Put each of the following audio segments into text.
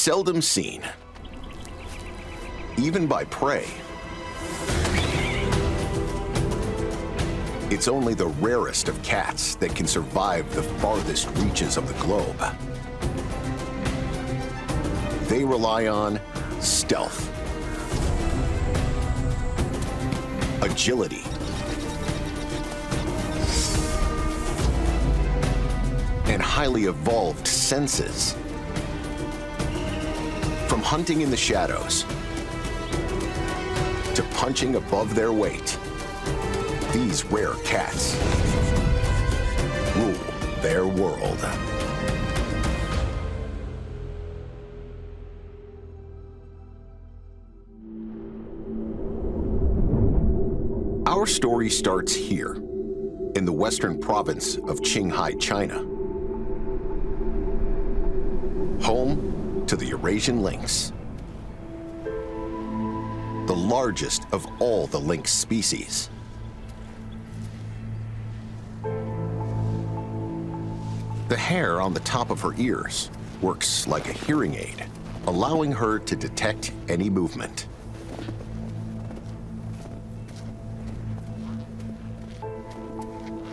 seldom seen, even by prey. It's only the rarest of cats that can survive the farthest reaches of the globe. They rely on stealth, agility, and highly evolved senses. From hunting in the shadows to punching above their weight, these rare cats rule their world. Our story starts here, in the western province of Qinghai, China. Home to the Eurasian lynx, the largest of all the lynx species. The hair on the top of her ears works like a hearing aid, allowing her to detect any movement.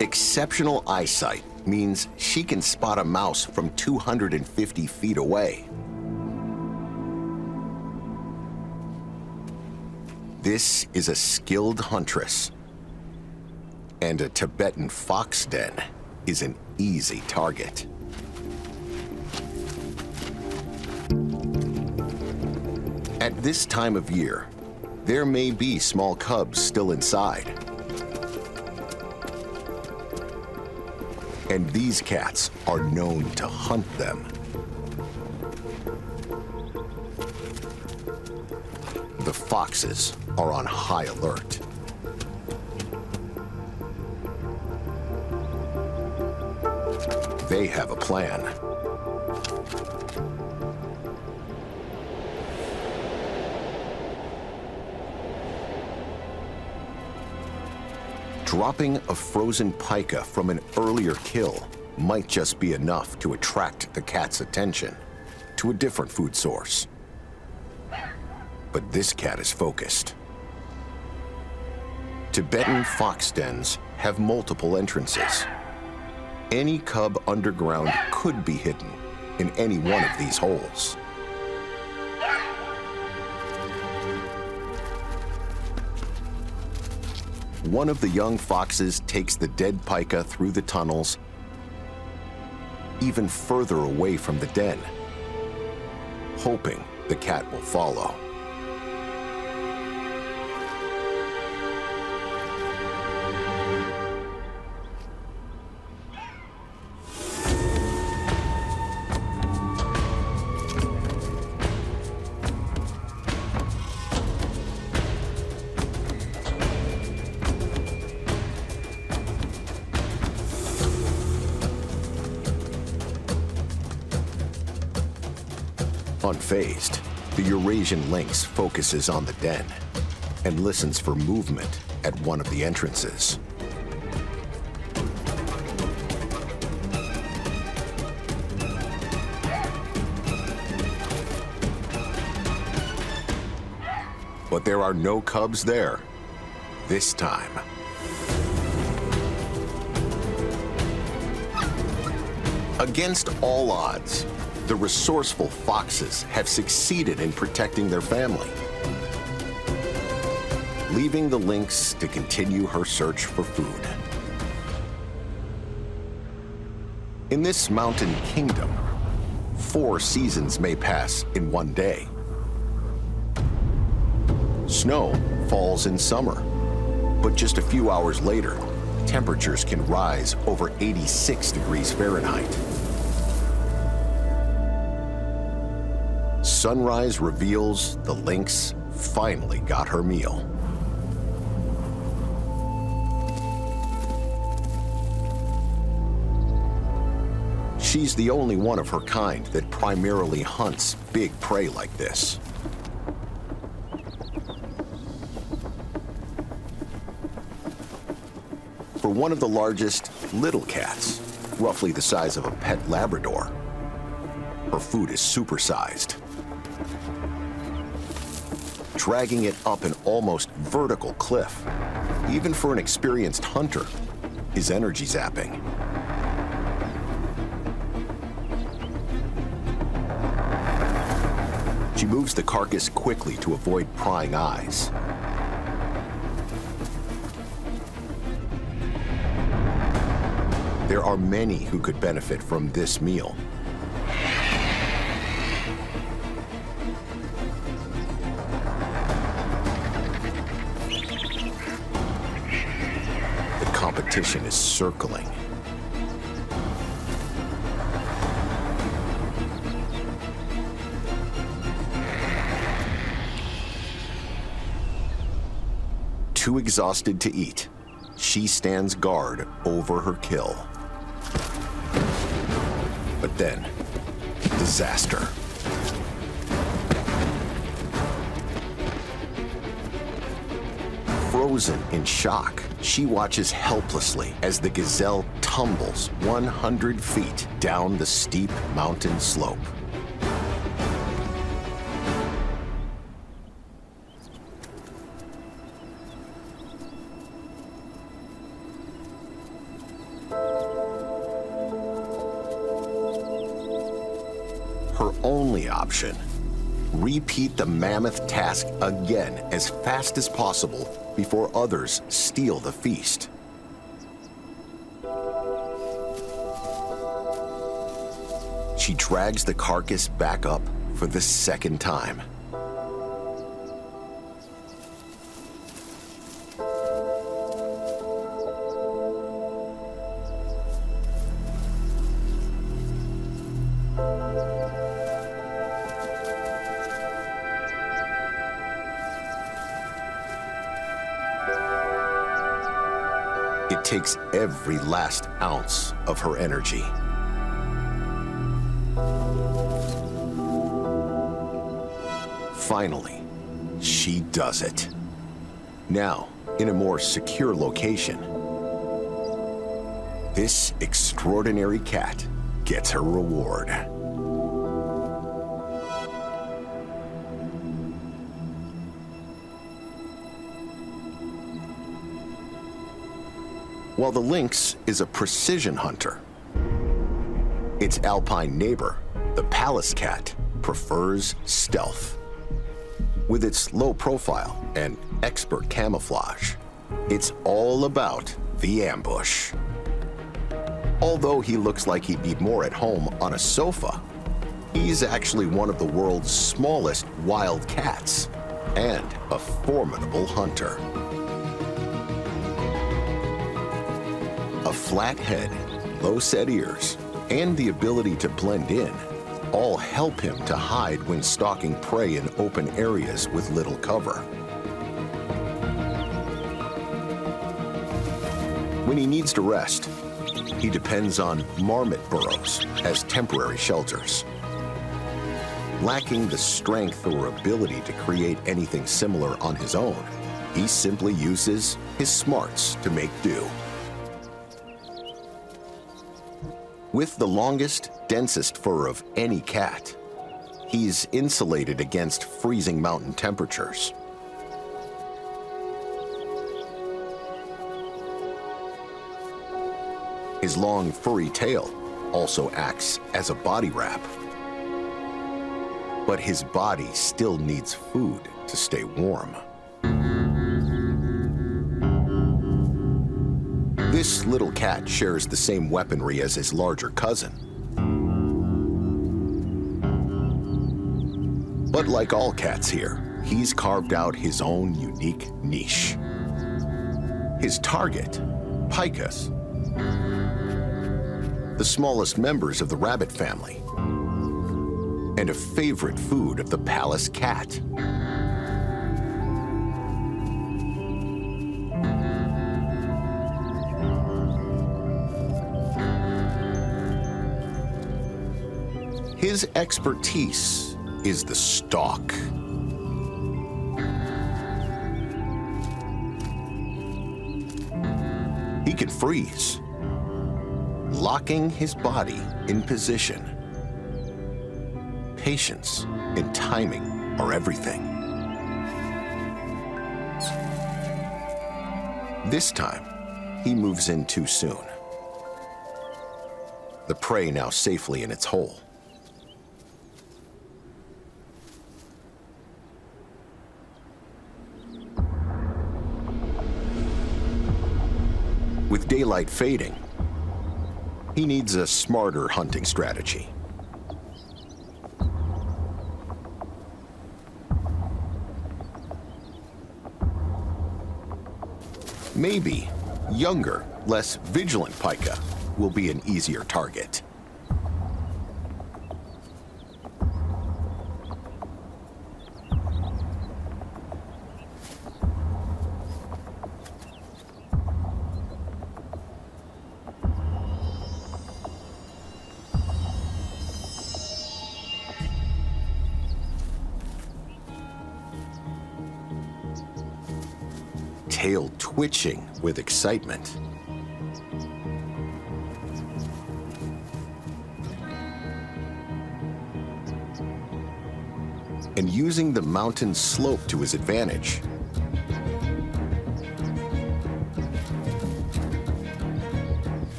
Exceptional eyesight means she can spot a mouse from 250 feet away. This is a skilled huntress, and a Tibetan fox den is an easy target. At this time of year, there may be small cubs still inside. And these cats are known to hunt them. The foxes are on high alert. They have a plan. Dropping a frozen pica from an earlier kill might just be enough to attract the cat's attention to a different food source. But this cat is focused. Tibetan fox dens have multiple entrances. Any cub underground could be hidden in any one of these holes. One of the young foxes takes the dead pica through the tunnels, even further away from the den, hoping the cat will follow. Unfazed, the Eurasian lynx focuses on the den and listens for movement at one of the entrances. But there are no cubs there this time. Against all odds, the resourceful foxes have succeeded in protecting their family, leaving the lynx to continue her search for food. In this mountain kingdom, 4 seasons may pass in one day. Snow falls in summer, but just a few hours later, temperatures can rise over 86 degrees Fahrenheit. Sunrise reveals the lynx finally got her meal. She's the only one of her kind that primarily hunts big prey like this. For one of the largest little cats, roughly the size of a pet Labrador, her food is supersized. dragging it up an almost vertical cliff. Even for an experienced hunter, is energy zapping. She moves the carcass quickly to avoid prying eyes. There are many who could benefit from this meal. The competition is circling. Too exhausted to eat, she stands guard over her kill. But then, disaster. Frozen in shock, she watches helplessly as the gazelle tumbles 100 feet down the steep mountain slope. Her only option: repeat the mammoth task again as fast as possible before others steal the feast. She drags the carcass back up for the second time. It takes every last ounce of her energy. Finally, she does it. Now, in a more secure location, this extraordinary cat gets her reward. While the lynx is a precision hunter, its alpine neighbor, the Pallas cat, prefers stealth. With its low profile and expert camouflage, it's all about the ambush. Although he looks like he'd be more at home on a sofa, he's actually one of the world's smallest wild cats and a formidable hunter. A flat head, low-set ears, and the ability to blend in all help him to hide when stalking prey in open areas with little cover. When he needs to rest, he depends on marmot burrows as temporary shelters. Lacking the strength or ability to create anything similar on his own, he simply uses his smarts to make do. With the longest, densest fur of any cat, he's insulated against freezing mountain temperatures. His long, furry tail also acts as a body wrap. But his body still needs food to stay warm. This little cat shares the same weaponry as his larger cousin. But like all cats here, he's carved out his own unique niche. His target, picas, the smallest members of the rabbit family, and a favorite food of the Pallas cat. His expertise is the stalk. He can freeze, locking his body in position. Patience and timing are everything. This time, he moves in too soon. The prey now safely in its hole. With daylight fading, he needs a smarter hunting strategy. Maybe younger, less vigilant pika will be an easier target. Tail twitching with excitement. And using the mountain slope to his advantage.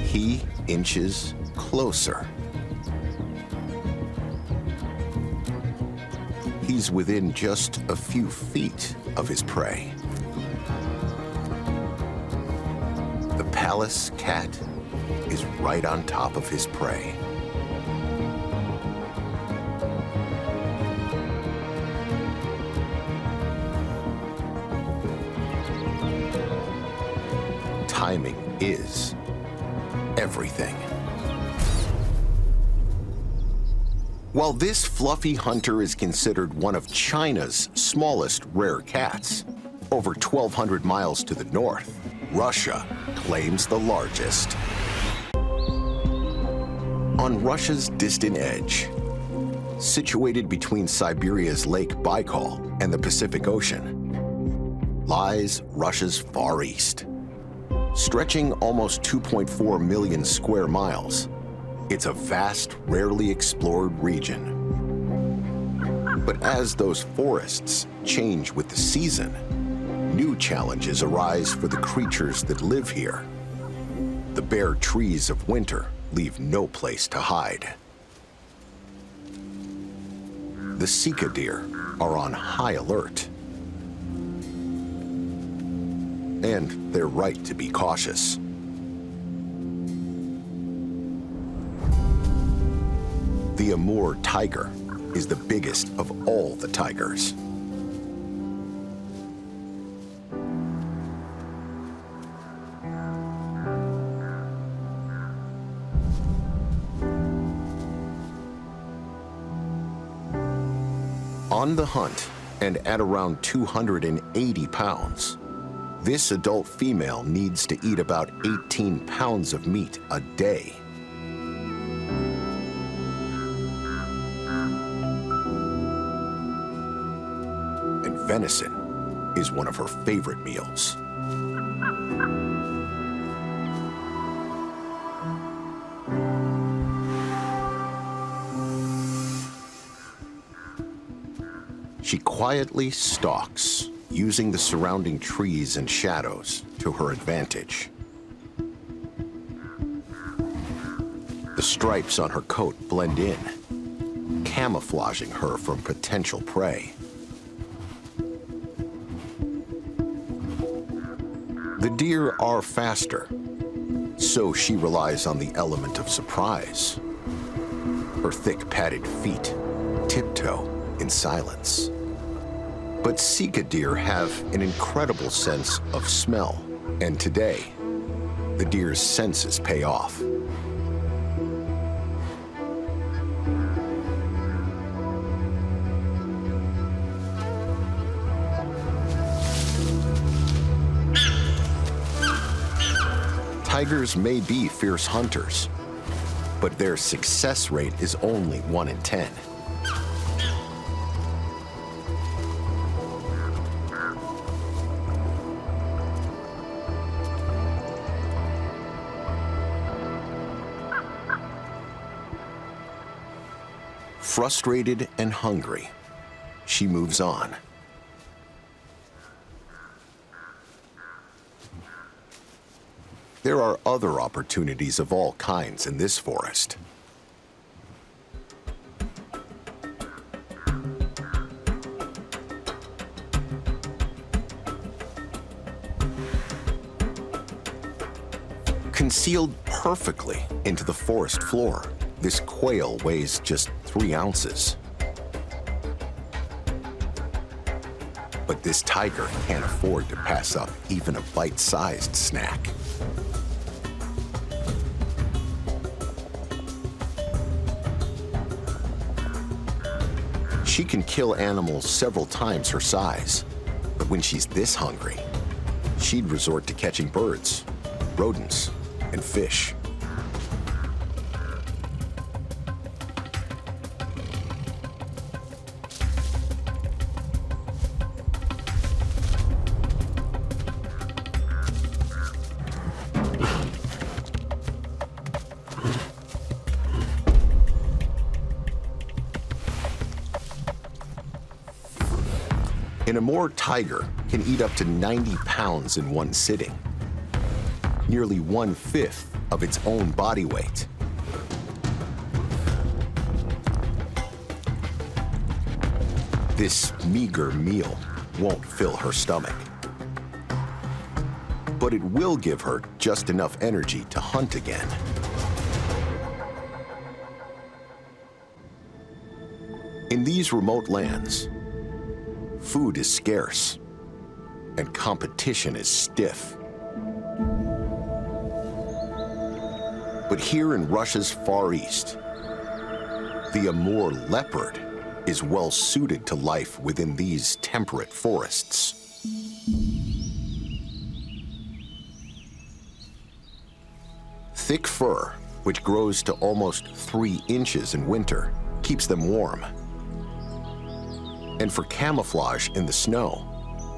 He inches closer. He's within just a few feet of his prey. The Pallas cat is right on top of his prey. Timing is everything. While this fluffy hunter is considered one of China's smallest rare cats, over 1,200 miles to the north, Russia claims the largest. On Russia's distant edge, situated between Siberia's Lake Baikal and the Pacific Ocean, lies Russia's Far East. Stretching almost 2.4 million square miles, it's a vast, rarely explored region. But as those forests change with the season, new challenges arise for the creatures that live here. The bare trees of winter leave no place to hide. The Sika deer are on high alert. And they're right to be cautious. The Amur tiger is the biggest of all the tigers. On the hunt, and at around 280 pounds, this adult female needs to eat about 18 pounds of meat a day. And venison is one of her favorite meals. She quietly stalks, using the surrounding trees and shadows to her advantage. The stripes on her coat blend in, camouflaging her from potential prey. The deer are faster, so she relies on the element of surprise. Her thick padded feet tiptoe in silence. But Sika deer have an incredible sense of smell, and today, the deer's senses pay off. Tigers may be fierce hunters, but their success rate is only 1 in 10. Frustrated and hungry, she moves on. There are other opportunities of all kinds in this forest. Concealed perfectly into the forest floor, this quail weighs just 3 ounces. But this tiger can't afford to pass up even a bite-sized snack. She can kill animals several times her size, but when she's this hungry, she'd resort to catching birds, rodents, and fish. An Amur tiger can eat up to 90 pounds in one sitting, nearly 1/5 of its own body weight. This meager meal won't fill her stomach, but it will give her just enough energy to hunt again. In these remote lands, food is scarce and competition is stiff. But here in Russia's Far East, the Amur leopard is well suited to life within these temperate forests. Thick fur, which grows to almost 3 inches in winter, keeps them warm. And for camouflage in the snow,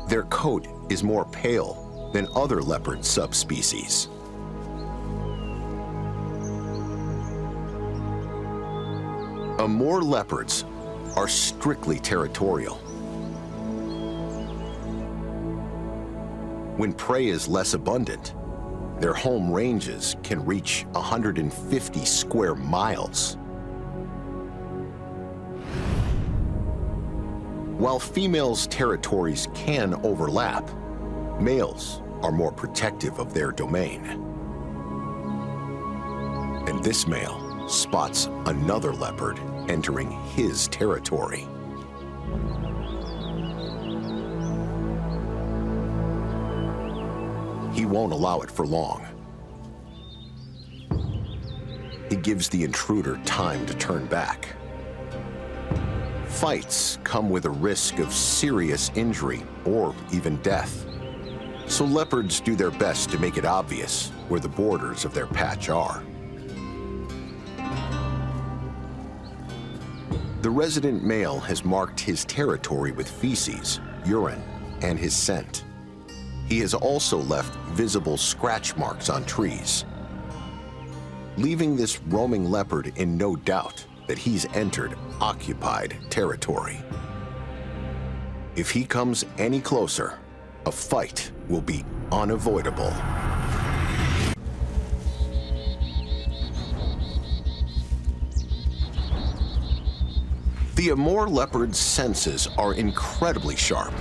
their coat is more pale than other leopard subspecies. Amur leopards are strictly territorial. When prey is less abundant, their home ranges can reach 150 square miles. While females' territories can overlap, males are more protective of their domain. And this male spots another leopard entering his territory. He won't allow it for long. He gives the intruder time to turn back. Fights come with a risk of serious injury or even death. So leopards do their best to make it obvious where the borders of their patch are. The resident male has marked his territory with feces, urine, and his scent. He has also left visible scratch marks on trees, leaving this roaming leopard in no doubt that he's entered occupied territory. If he comes any closer, a fight will be unavoidable. The Amur leopard's senses are incredibly sharp.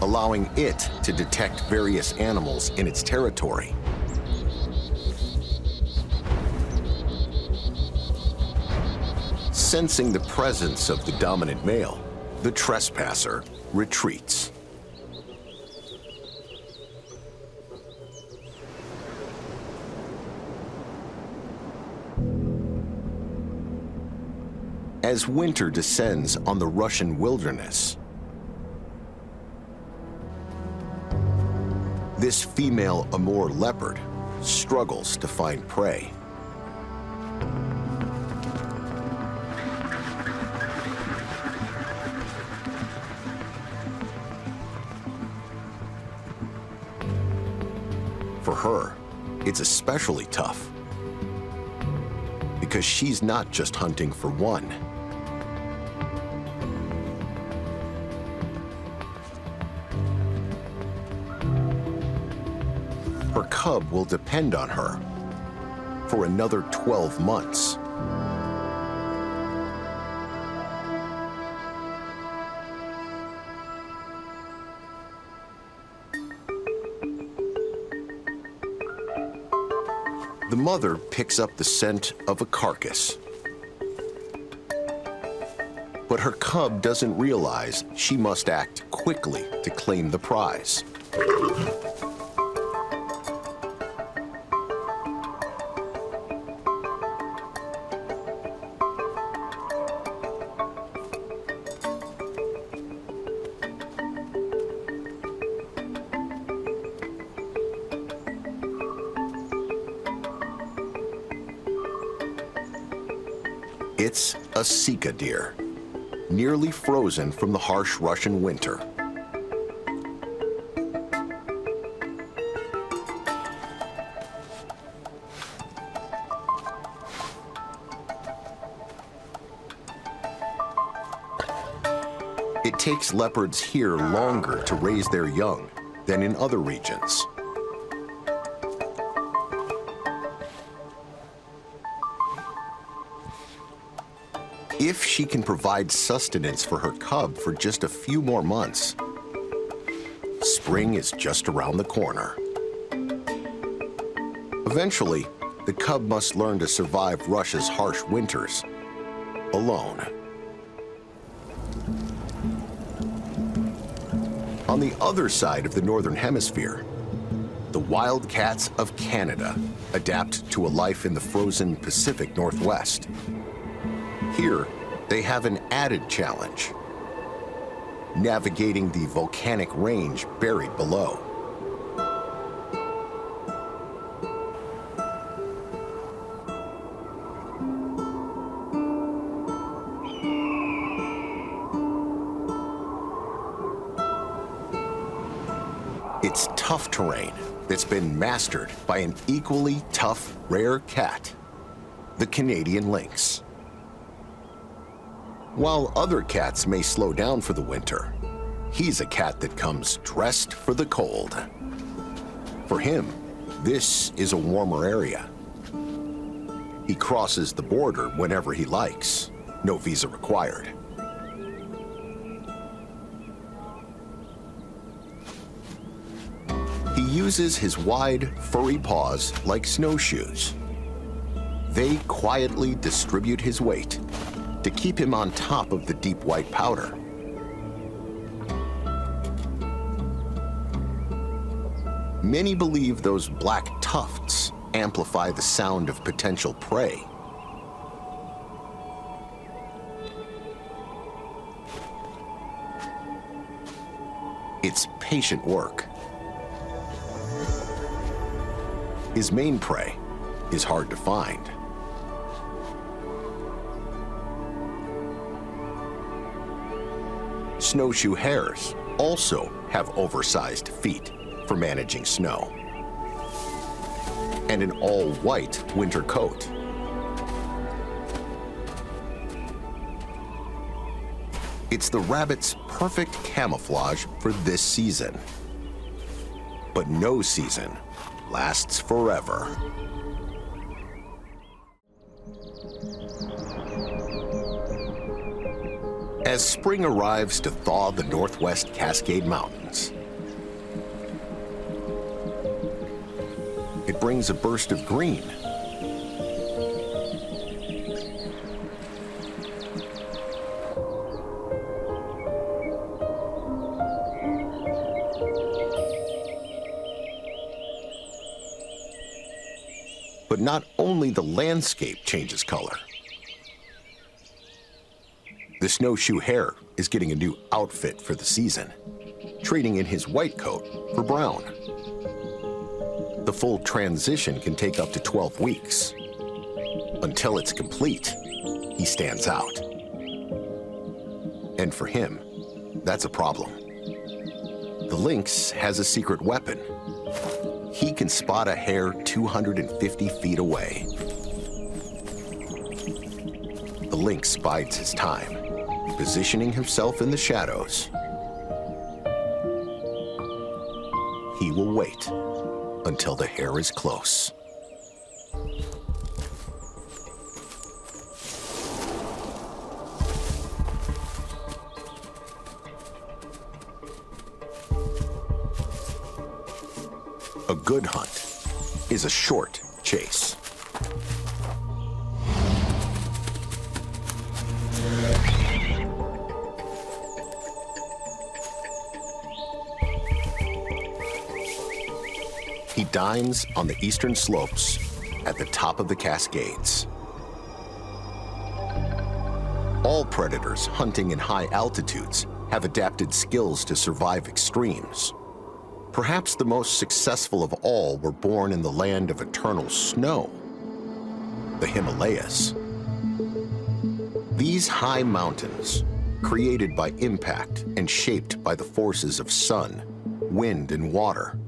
Allowing it to detect various animals in its territory. Sensing the presence of the dominant male, the trespasser retreats. As winter descends on the Russian wilderness, this female Amur leopard struggles to find prey. For her, it's especially tough because she's not just hunting for one. her cub will depend on her for another 12 months. The mother picks up the scent of a carcass. But her cub doesn't realize she must act quickly to claim the prize. It's a sika deer, nearly frozen from the harsh Russian winter. It takes leopards here longer to raise their young than in other regions. If she can provide sustenance for her cub for just a few more months, spring is just around the corner. Eventually, the cub must learn to survive Russia's harsh winters alone. On the other side of the Northern Hemisphere, the wildcats of Canada adapt to a life in the frozen Pacific Northwest. Here, they have an added challenge: navigating the volcanic range buried below. It's tough terrain that's been mastered by an equally tough, rare cat, the Canadian lynx. While other cats may slow down for the winter, he's a cat that comes dressed for the cold. For him, this is a warmer area. He crosses the border whenever he likes, no visa required. He uses his wide, furry paws like snowshoes. They quietly distribute his weight to keep him on top of the deep white powder. Many believe those black tufts amplify the sound of potential prey. It's patient work. His main prey is hard to find. Snowshoe hares also have oversized feet for managing snow, and an all-white winter coat. It's the rabbit's perfect camouflage for this season. But no season lasts forever. As spring arrives to thaw the Northwest Cascade Mountains, it brings a burst of green. But not only the landscape changes color. The snowshoe hare is getting a new outfit for the season, trading in his white coat for brown. The full transition can take up to 12 weeks. Until it's complete, he stands out. And for him, that's a problem. The lynx has a secret weapon. He can spot a hare 250 feet away. The lynx bides his time, positioning himself in the shadows. He will wait until the hair is close. A good hunt is a short chase. He dines on the eastern slopes at the top of the Cascades. All predators hunting in high altitudes have adapted skills to survive extremes. Perhaps the most successful of all were born in the land of eternal snow, the Himalayas. These high mountains, created by impact and shaped by the forces of sun, wind, and water,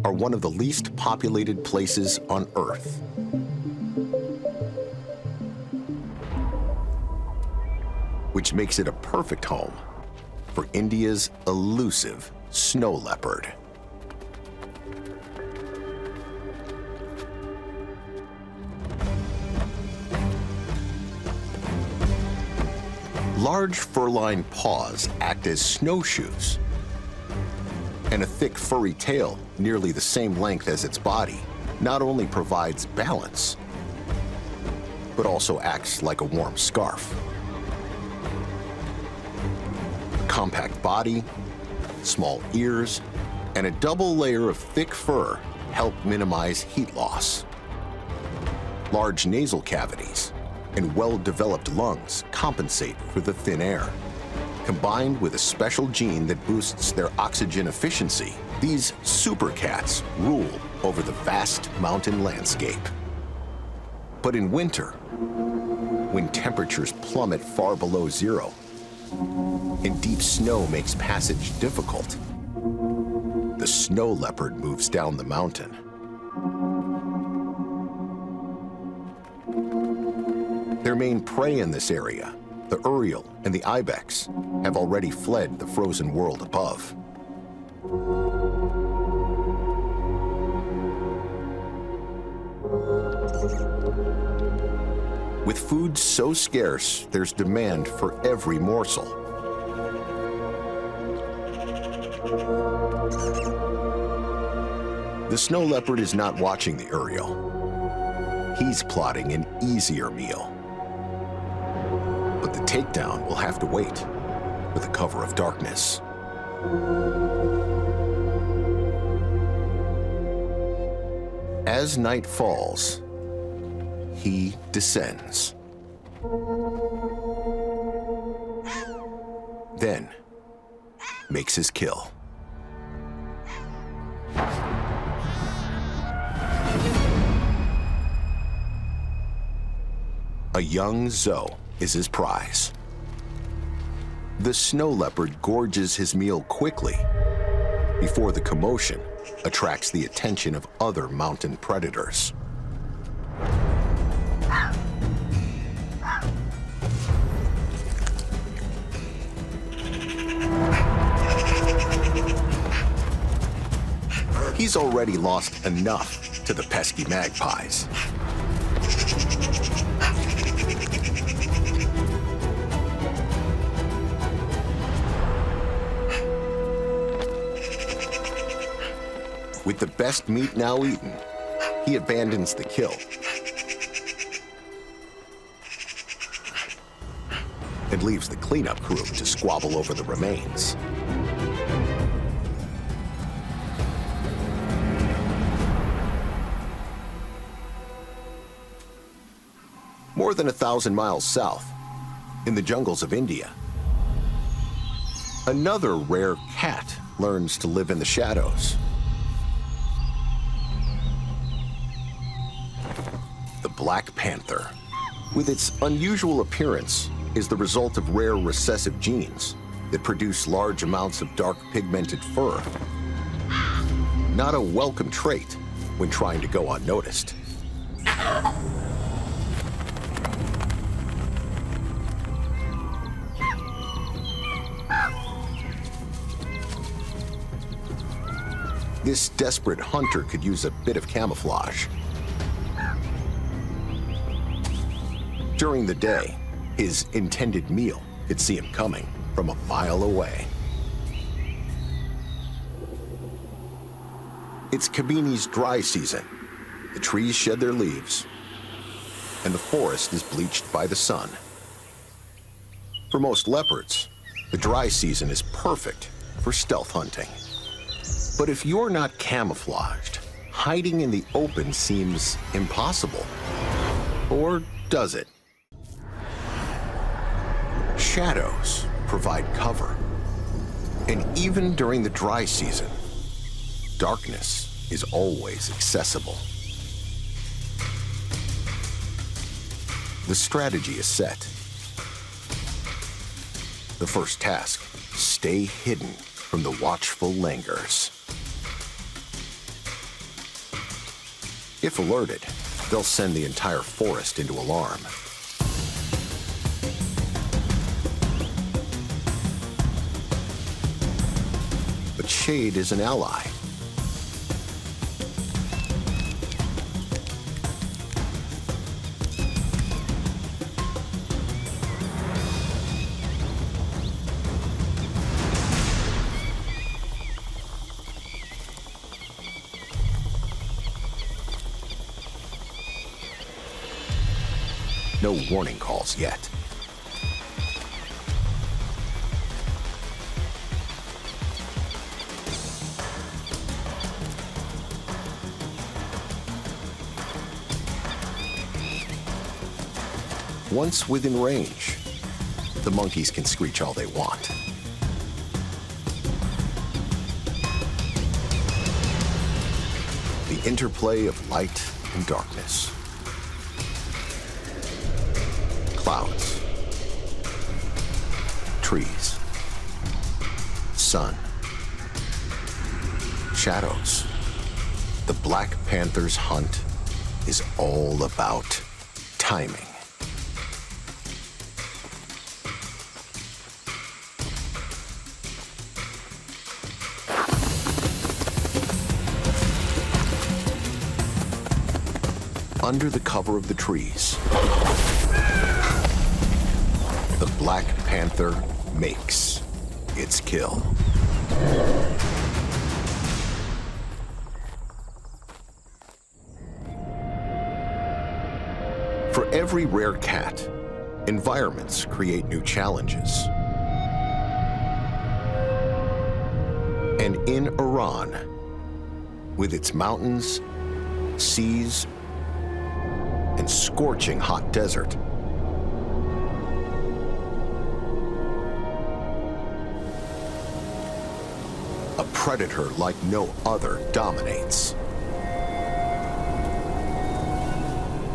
are one of the least populated places on Earth. Which makes it a perfect home for India's elusive snow leopard. Large fur-lined paws act as snowshoes, and a thick furry tail, nearly the same length as its body, not only provides balance, but also acts like a warm scarf. A compact body, small ears, and a double layer of thick fur help minimize heat loss. Large nasal cavities and well-developed lungs compensate for the thin air. Combined with a special gene that boosts their oxygen efficiency, these super cats rule over the vast mountain landscape. But in winter, when temperatures plummet far below zero and deep snow makes passage difficult, the snow leopard moves down the mountain. Their main prey in this area, the urial and the ibex, have already fled the frozen world above. With food so scarce, there's demand for every morsel. The snow leopard is not watching the urial. He's plotting an easier meal. But the takedown will have to wait for the cover of darkness. As night falls, he descends. Then makes his kill. A young zoe is his prize. The snow leopard gorges his meal quickly before the commotion attracts the attention of other mountain predators. He's already lost enough to the pesky magpies. With the best meat now eaten, he abandons the kill and leaves the cleanup crew to squabble over the remains. More than 1,000 miles south, in the jungles of India, another rare cat learns to live in the shadows. The black panther, with its unusual appearance, is the result of rare recessive genes that produce large amounts of dark pigmented fur. Not a welcome trait when trying to go unnoticed. This desperate hunter could use a bit of camouflage. During the day, his intended meal could see him coming from a mile away. It's Cabini's dry season. The trees shed their leaves, and the forest is bleached by the sun. For most leopards, the dry season is perfect for stealth hunting. But if you're not camouflaged, hiding in the open seems impossible. Or does it? Shadows provide cover. And even during the dry season, darkness is always accessible. The strategy is set. The first task, stay hidden from the watchful langurs. If alerted, they'll send the entire forest into alarm. But shade is an ally. No warning calls yet. Once within range, the monkeys can screech all they want. The interplay of light and darkness. Clouds, trees, sun, shadows. The Black Panther's hunt is all about timing. Under the cover of the trees, the Black Panther makes its kill. For every rare cat, environments create new challenges. And in Iran, with its mountains, seas, and scorching hot desert, a predator like no other dominates.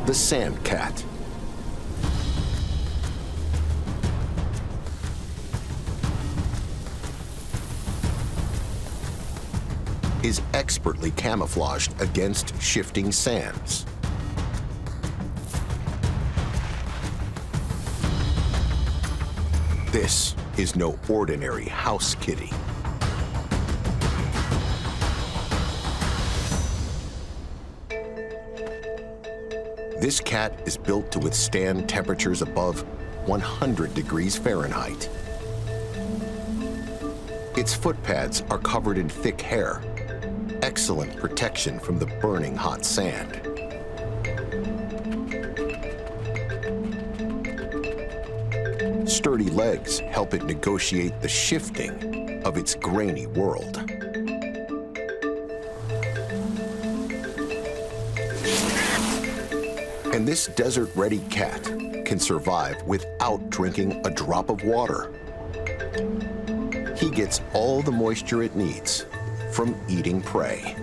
The sand cat. Is expertly camouflaged against shifting sands. This is no ordinary house kitty. This cat is built to withstand temperatures above 100 degrees Fahrenheit. Its foot pads are covered in thick hair, excellent protection from the burning hot sand. Sturdy legs help it negotiate the shifting of its grainy world. And this desert-ready cat can survive without drinking a drop of water. He gets all the moisture it needs from eating prey.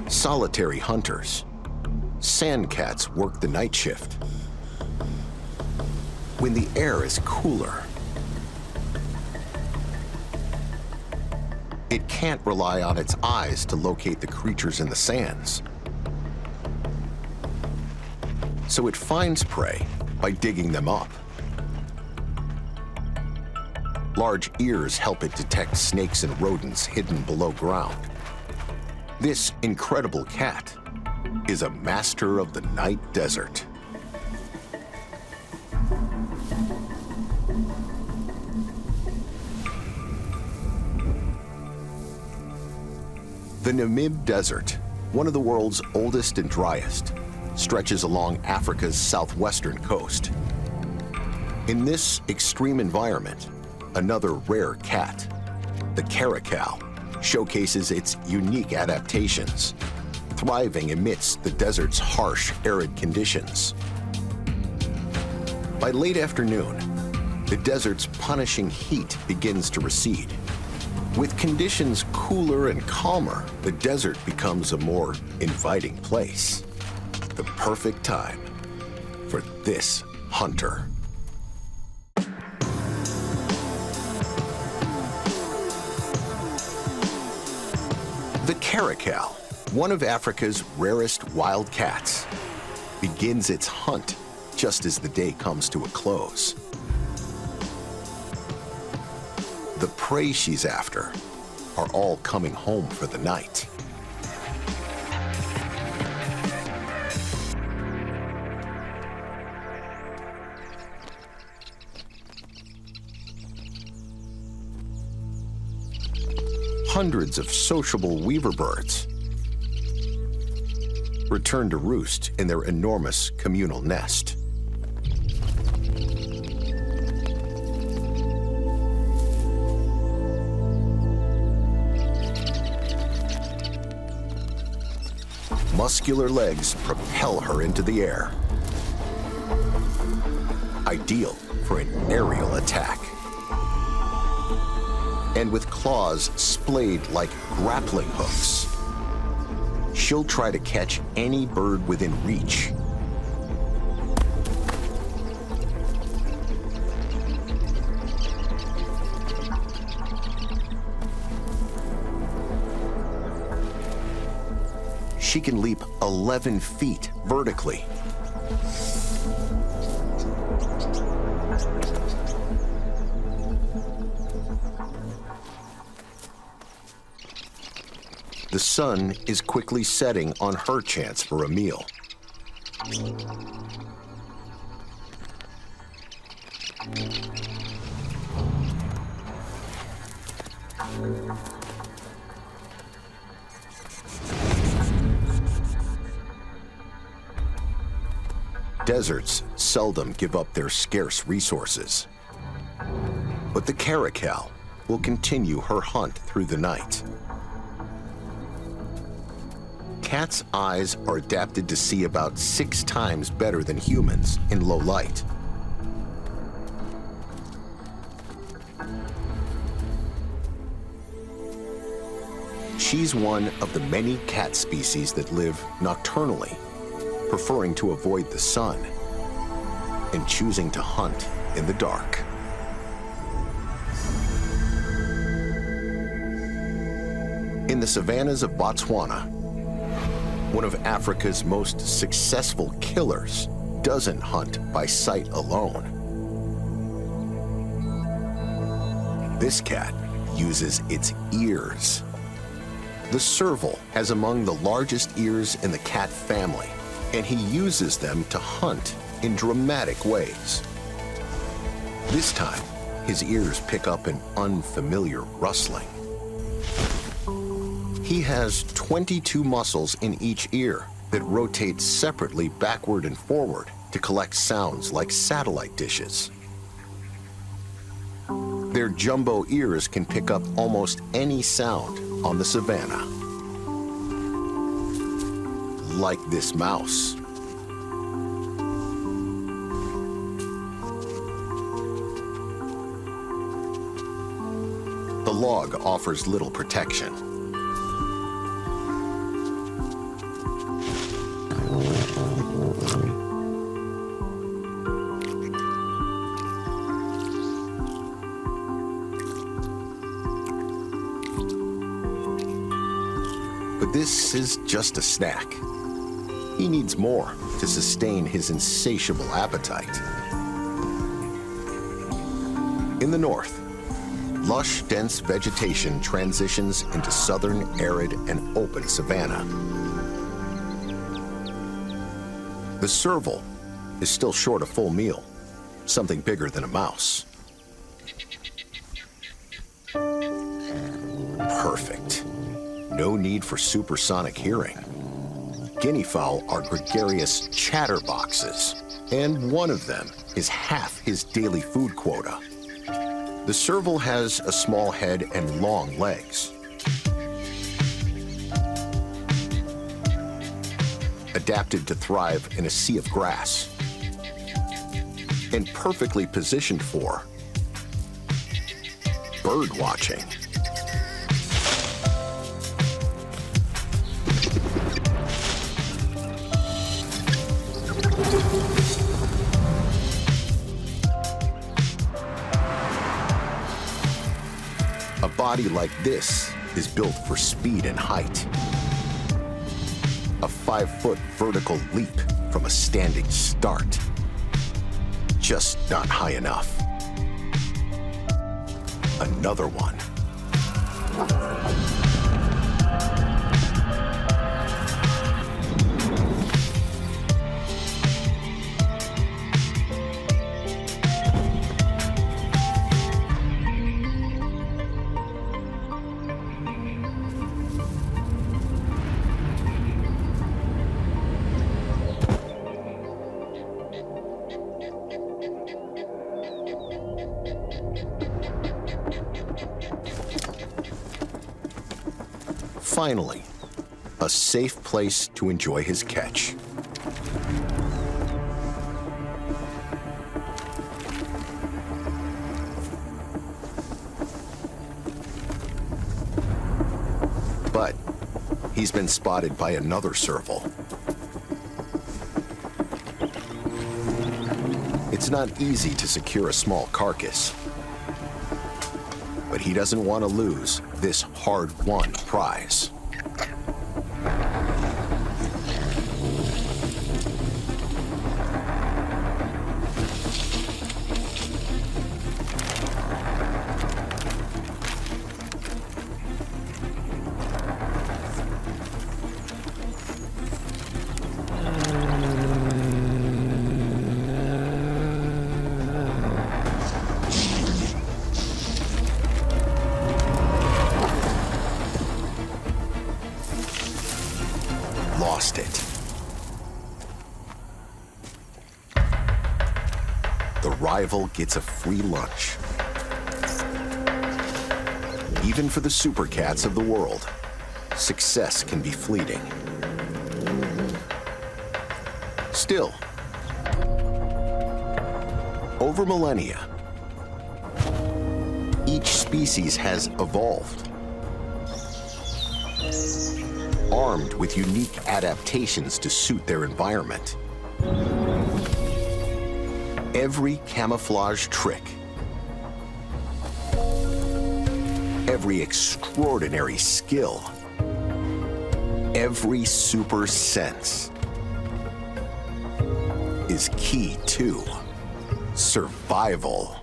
Solitary hunters, sand cats work the night shift. When the air is cooler, it can't rely on its eyes to locate the creatures in the sands. So it finds prey by digging them up Large ears help it detect snakes and rodents hidden below ground. This incredible cat is a master of the night desert. The Namib Desert, one of the world's oldest and driest, stretches along Africa's southwestern coast. In this extreme environment, another rare cat, the caracal, showcases its unique adaptations, thriving amidst the desert's harsh, arid conditions. By late afternoon, the desert's punishing heat begins to recede. With conditions cooler and calmer, the desert becomes a more inviting place. The perfect time for this hunter. The caracal, one of Africa's rarest wild cats, begins its hunt just as the day comes to a close. The prey she's after are all coming home for the night. Hundreds of sociable weaver birds return to roost in their enormous communal nest. Muscular legs propel her into the air, ideal for an aerial attack. And with claws splayed like grappling hooks, she'll try to catch any bird within reach. She can leap 11 feet vertically. The sun is quickly setting on her chance for a meal. Deserts seldom give up their scarce resources. But the caracal will continue her hunt through the night. Cats' eyes are adapted to see about 6 times better than humans in low light. She's one of the many cat species that live nocturnally, preferring to avoid the sun and choosing to hunt in the dark. In the savannas of Botswana, one of Africa's most successful killers doesn't hunt by sight alone. This cat uses its ears. The serval has among the largest ears in the cat family, and he uses them to hunt in dramatic ways. This time, his ears pick up an unfamiliar rustling. He has 22 muscles in each ear that rotate separately backward and forward to collect sounds like satellite dishes. Their jumbo ears can pick up almost any sound on the savanna. Like this mouse. The log offers little protection. But this is just a snack. He needs more to sustain his insatiable appetite. In the north, lush, dense vegetation transitions into southern, arid, and open savanna. The serval is still short a full meal, something bigger than a mouse. Perfect. No need for supersonic hearing. Guinea fowl are gregarious chatterboxes, and one of them is half his daily food quota. The serval has a small head and long legs. Adapted to thrive in a sea of grass, and perfectly positioned for bird watching. A body like this is built for speed and height. A 5-foot vertical leap from a standing start. Just not high enough. Another one. Finally, a safe place to enjoy his catch. But he's been spotted by another serval. It's not easy to secure a small carcass, but he doesn't want to lose this hard-won prize. Lost it. The rival gets a free lunch. Even for the super cats of the world, success can be fleeting. Still, over millennia, each species has evolved, armed with unique adaptations to suit their environment. Every camouflage trick, every extraordinary skill, every super sense is key to survival.